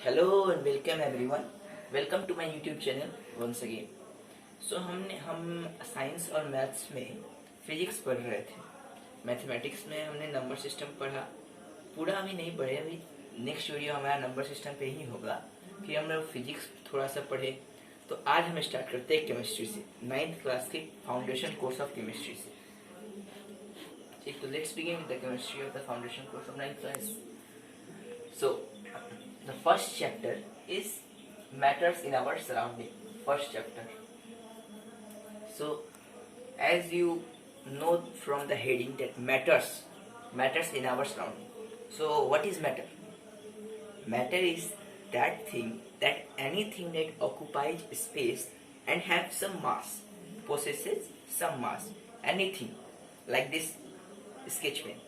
Hello and welcome everyone. Welcome to my YouTube channel once again. हम science और maths में physics पढ़ रहे थे। मैथमेटिक्स में हमने नंबर सिस्टम पढ़ा, पूरा अभी नहीं पढ़े, अभी नेक्स्ट वीडियो हमारा नंबर सिस्टम पे ही होगा। फिर हम लोग फिजिक्स थोड़ा सा पढ़े। तो आज हम स्टार्ट करते हैं केमिस्ट्री से, 9th क्लास के फाउंडेशन कोर्स ऑफ केमिस्ट्री से। ठीक, तो let's begin with the chemistry of the foundation course of 9th class. So, the first chapter is matters in our surrounding. First chapter. So, as you know from the heading that matters in our surrounding. So, what is matter? Matter is that thing, that anything that occupies space and have some mass, possesses some mass. Anything like this sketch pen.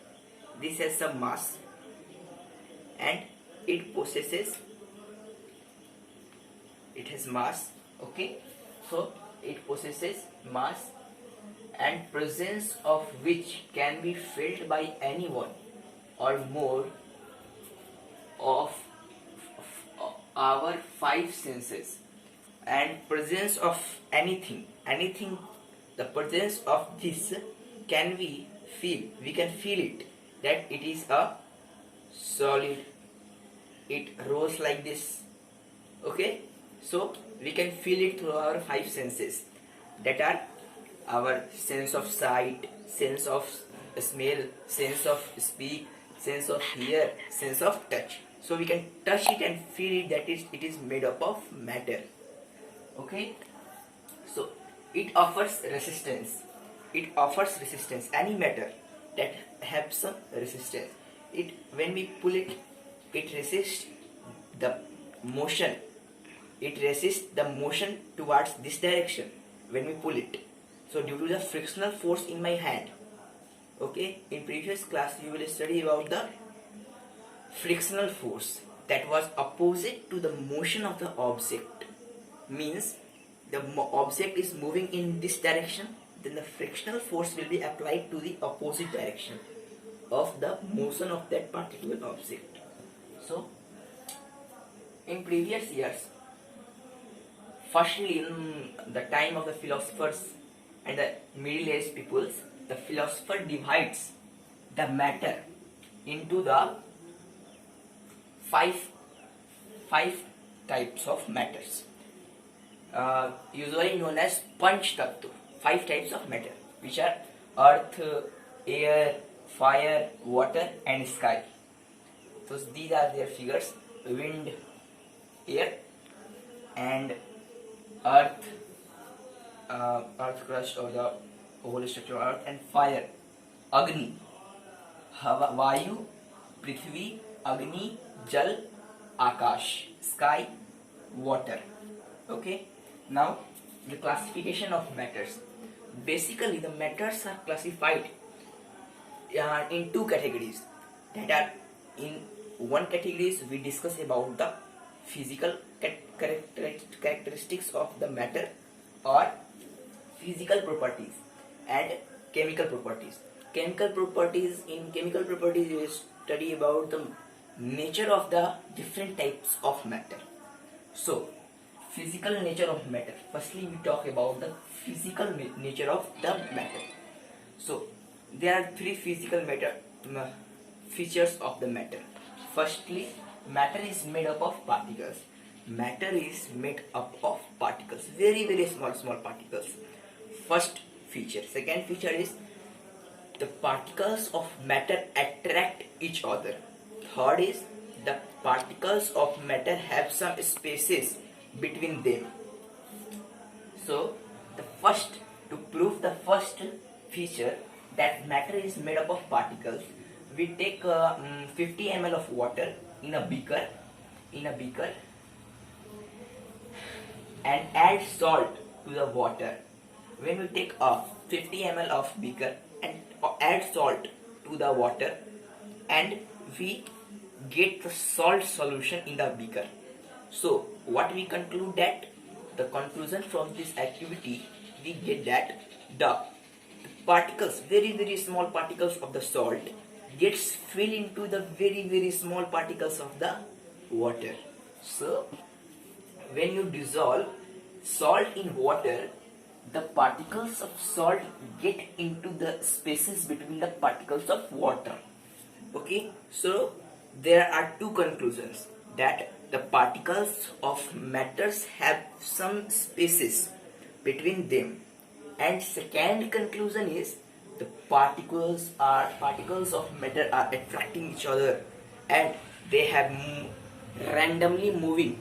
This has some mass and it has mass. Okay, so it possesses mass and presence of which can be felt by anyone or more of our five senses. And presence of anything, the presence of this can we can feel it, that it is a solid. It rolls like this. Okay, so we can feel it through our five senses, that are our sense of sight, sense of smell, sense of speak, sense of hear, sense of touch. So we can touch it and feel it, that it is made up of matter. Okay, so it offers resistance. Any matter that have some resistance, when we pull it, it resists the motion. It resists the motion towards this direction when we pull it. So due to the frictional force in my hand. Okay, in previous class you will study about the frictional force that was opposite to the motion of the object. Means the object is moving in this direction, then the frictional force will be applied to the opposite direction of the motion of that particular object. So, in previous years, firstly in the time of the philosophers and the middle aged peoples, the philosopher divides the matter into the five types of matters, usually known as Panch Tattva. 5 types of matter, which are earth, air, fire, water, and sky. So these are their figures: wind, air, and earth, earth crust or the whole structure of earth, and fire, Agni, Vayu, Prithvi, Agni, Jal, Akash, sky, water. Okay, now the classification of matters. Basically, the matters are classified in 2 categories. That are, in one category we discuss about the physical characteristics of the matter, or physical properties, and chemical properties. In chemical properties we study about the nature of the different types of matter. So, physical nature of matter. Firstly, we talk about the physical nature of the matter. So, there are 3 physical features of the matter. Firstly, matter is made up of particles. Very small particles. First feature. Second feature is the particles of matter attract each other. Third is the particles of matter have some spaces between them. So, to prove the first feature, that matter is made up of particles, we take 50 ml of water in a beaker and add salt to the water. When we take 50 ml of beaker and add salt to the water, and we get the salt solution in the beaker. So what we conclude, that the conclusion from this activity, we get that the particles, very small particles of the salt, gets filled into the very small particles of the water. So when you dissolve salt in water, the particles of salt get into the spaces between the particles of water. Okay, so there are two conclusions, that the particles of matters have some spaces between them, and second conclusion is the particles of matter are attracting each other and they have randomly moving.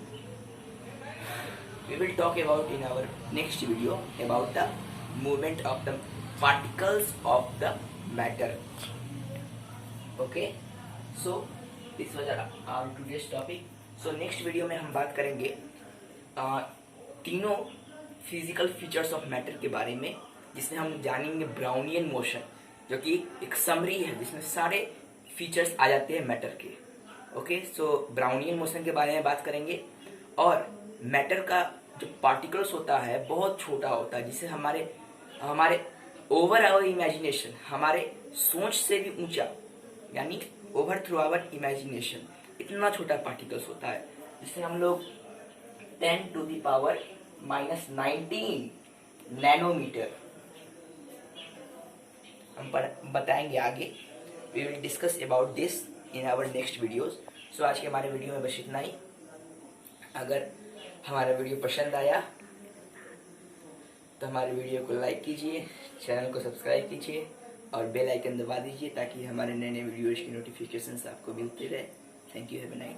We will talk about in our next video about the movement of the particles of the matter. Okay, so this was our today's topic. So next video में हम बात करेंगे तीनों physical features of matter के बारे में, जिसमें हम जानेंगे ब्राउनियन मोशन, जो कि एक समरी है जिसमें सारे फीचर्स आ जाते हैं मैटर के. ओके, सो ब्राउनियन मोशन के बारे में बात करेंगे. और मैटर का जो पार्टिकल्स होता है बहुत छोटा होता है, जिसे हमारे हमारे ओवर आवर इमेजिनेशन, हमारे सोच से भी ऊंचा, यानी ओवर थ्रू आवर इमेजिनेशन, इतना छोटा पार्टिकल्स होता है जिसे हम लोग 10⁻⁻19 नैनोमीटर हम बताएंगे आगे. We will discuss about this in our next videos. So आज के हमारे वीडियो में बस इतना ही. अगर हमारा वीडियो पसंद आया तो हमारे वीडियो को लाइक कीजिए, चैनल को सब्सक्राइब कीजिए और बेल आइकन दबा दीजिए ताकि हमारे नए नए वीडियोज की नोटिफिकेशंस आपको मिलती रहे. Thank you, have a nice